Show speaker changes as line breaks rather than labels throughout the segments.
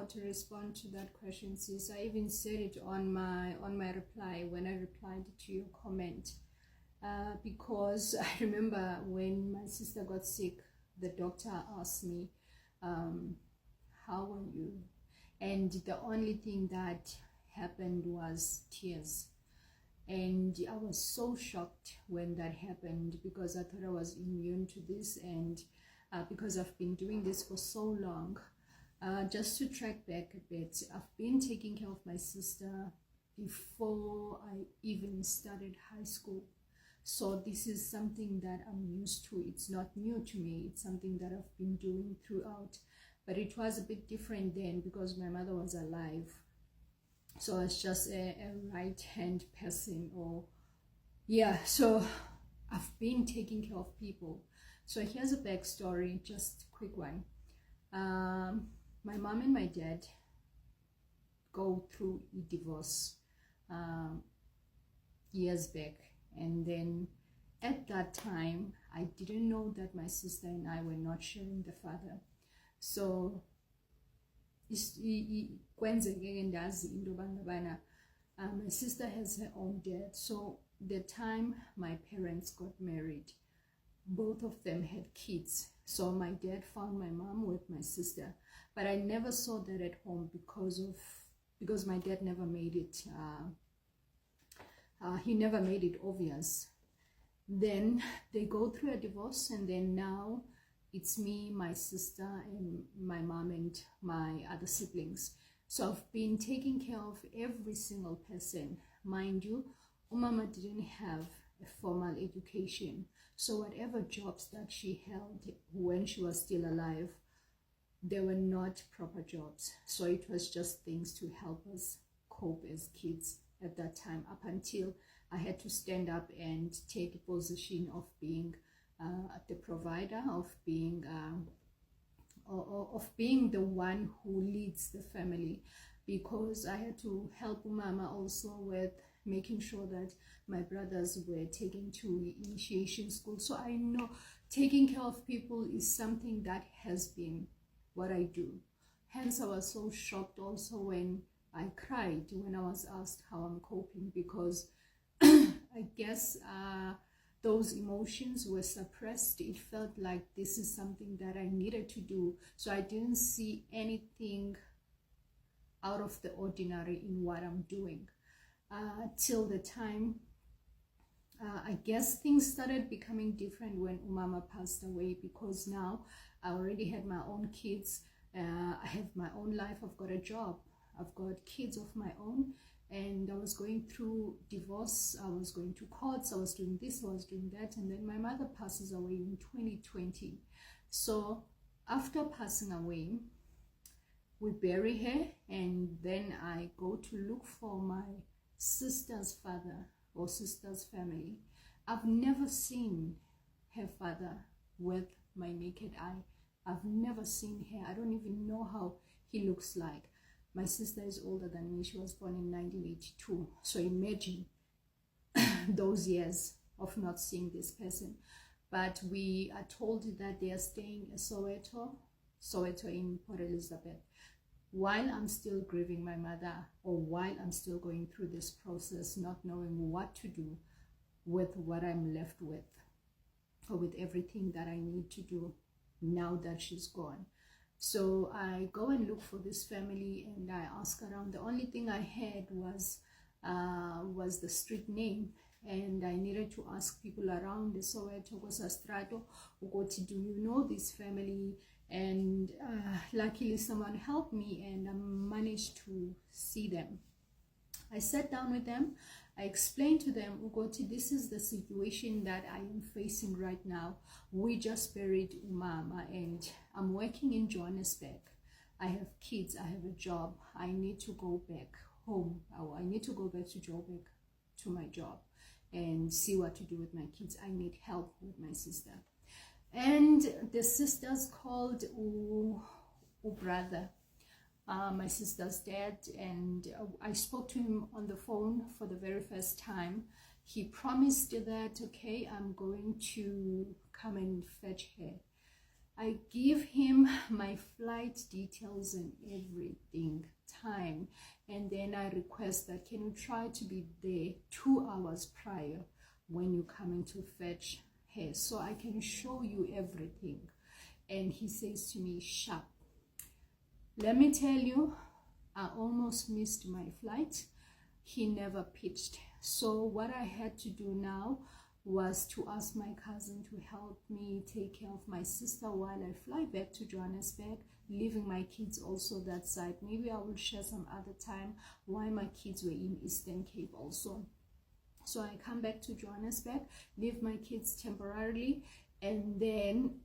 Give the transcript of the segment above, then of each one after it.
how to respond to that question, sis. I even said it on my reply when I replied to your comment. Because I remember when my sister got sick, the doctor asked me, how are you? And the only thing that happened was tears. And I was so shocked when that happened, because I thought I was immune to this, and because I've been doing this for so long. Just to track back a bit, I've been taking care of my sister before I even started high school. So this is something that I'm used to. It's not new to me. It's something that I've been doing throughout. But it was a bit different then because my mother was alive. So I was just a right-hand person. So I've been taking care of people. So here's a backstory, just a quick one. My mom and my dad go through a divorce years back. And then at that time, I didn't know that my sister and I were not sharing the father. So my sister has her own dad. So the time my parents got married, both of them had kids. So my dad found my mom with my sister. But I never saw that at home because my dad never made it he never made it obvious. Then they go through a divorce, and then now it's me, my sister, and my mom and my other siblings. So I've been taking care of every single person. Mind you, Umama didn't have a formal education. So whatever jobs that she held when she was still alive, they were not proper jobs. So it was just things to help us cope as kids at that time, up until I had to stand up and take a position of being the provider, of being the one who leads the family, because I had to help Mama also with making sure that my brothers were taken to initiation school. So I know taking care of people is something that has been what I do. Hence I was so shocked also when I cried when I was asked how I'm coping, because I guess those emotions were suppressed. It felt like this is something that I needed to do. So I didn't see anything out of the ordinary in what I'm doing. Till the time, I guess things started becoming different when Umama passed away, because now I already had my own kids. I have my own life. I've got a job. I've got kids of my own, and I was going through divorce. I was going to courts. I was doing this, I was doing that, and then my mother passes away in 2020. So after passing away, we bury her, and then I go to look for my sister's father or sister's family. I've never seen her father with my naked eye. I've never seen her. I don't even know how he looks like. My sister is older than me. She was born in 1982. So imagine those years of not seeing this person. But we are told that they are staying in Soweto in Port Elizabeth. While I'm still grieving my mother, or while I'm still going through this process, not knowing what to do with what I'm left with, or with everything that I need to do now that she's gone. So I go and look for this family, and I ask around. The only thing I had was the street name, and I needed to ask people around the Soweto Strato, do you know this family? And luckily someone helped me, and I managed to see them. I sat down with them. I explained to them, Ugoti, this is the situation that I am facing right now. We just buried Umama, and I'm working in Johannesburg. I have kids, I have a job. I need to go back home. I need to go back to Joburg to my job and see what to do with my kids. I need help with my sister. And the sisters called brother, my sister's dad, and I spoke to him on the phone for the very first time. He promised that, okay, I'm going to come and fetch her. I give him my flight details and everything, time, and then I request that can you try to be there 2 hours prior when you're coming to fetch her, so I can show you everything. And he says to me, sharp. Let me tell you, I almost missed my flight. He never pitched. So what I had to do now was to ask my cousin to help me take care of my sister while I fly back to Johannesburg, leaving my kids also that side. Maybe I will share some other time why my kids were in Eastern Cape also. So I come back to Johannesburg, leave my kids temporarily, and then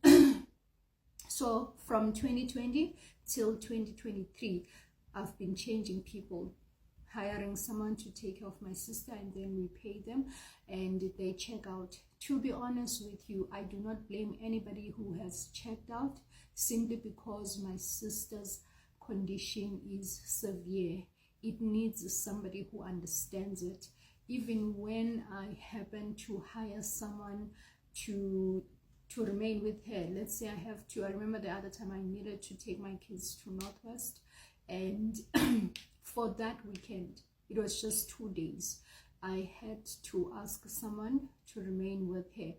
so from 2020 till 2023, I've been changing people, hiring someone to take care of my sister, and then we pay them and they check out. To be honest with you, I do not blame anybody who has checked out, simply because my sister's condition is severe. It needs somebody who understands it. Even when I happen to hire someone to remain with her, let's say I remember the other time I needed to take my kids to Northwest, and for that weekend, it was just 2 days, I had to ask someone to remain with her.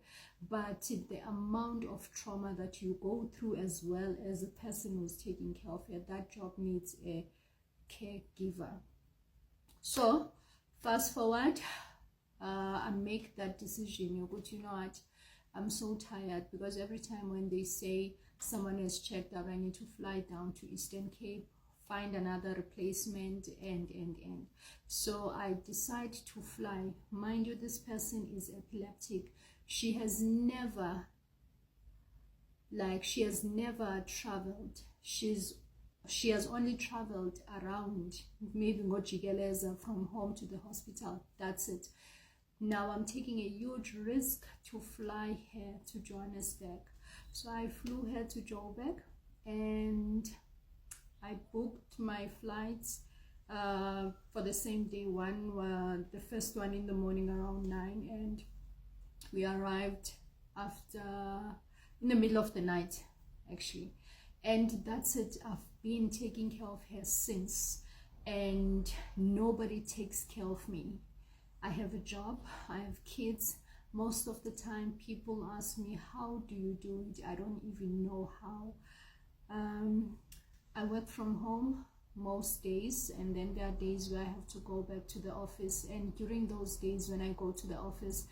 But the amount of trauma that you go through, as well as a person who's taking care of her, that job needs a caregiver. So fast forward, I make that decision. You know what, I'm so tired, because every time when they say someone has checked out, I need to fly down to Eastern Cape, find another replacement, and so I decide to fly. Mind you, this person is epileptic. She has never traveled. She has only traveled around, maybe Ngojigeleza, from home to the hospital. That's it. Now I'm taking a huge risk to fly her to Johannesburg. So I flew her to Joburg, and I booked my flights for the same day. The first one in the morning around 9, and we arrived in the middle of the night, actually. And that's it. I've been taking care of her since, and nobody takes care of me. I have a job, I have kids. Most of the time people ask me, how do you do it? I don't even know how. I work from home most days, and then there are days where I have to go back to the office, and during those days when I go to the office,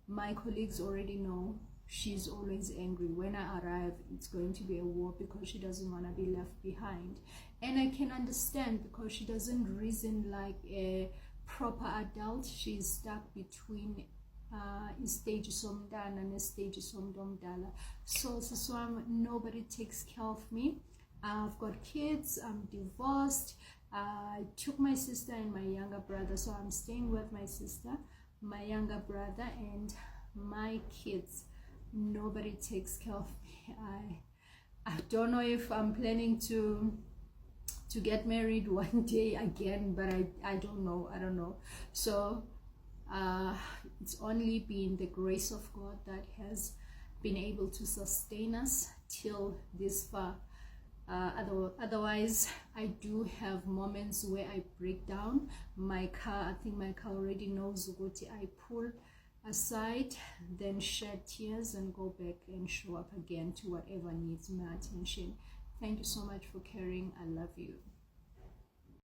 my colleagues already know she's always angry. When I arrive, it's going to be a war, because she doesn't want to be left behind. And I can understand, because she doesn't reason like a proper adult. She's stuck between stage somdana and stage somdomdala. So nobody takes care of me. I've got kids, I'm divorced. I took my sister and my younger brother, so I'm staying with my sister, my younger brother, and my kids. Nobody takes care of me. I don't know if I'm planning to get married one day again, but I don't know. So it's only been the grace of God that has been able to sustain us till this far. Otherwise, I do have moments where I break down. I think my car already knows what I pull aside, then shed tears and go back and show up again to whatever needs my attention. Thank you so much for caring. I love you.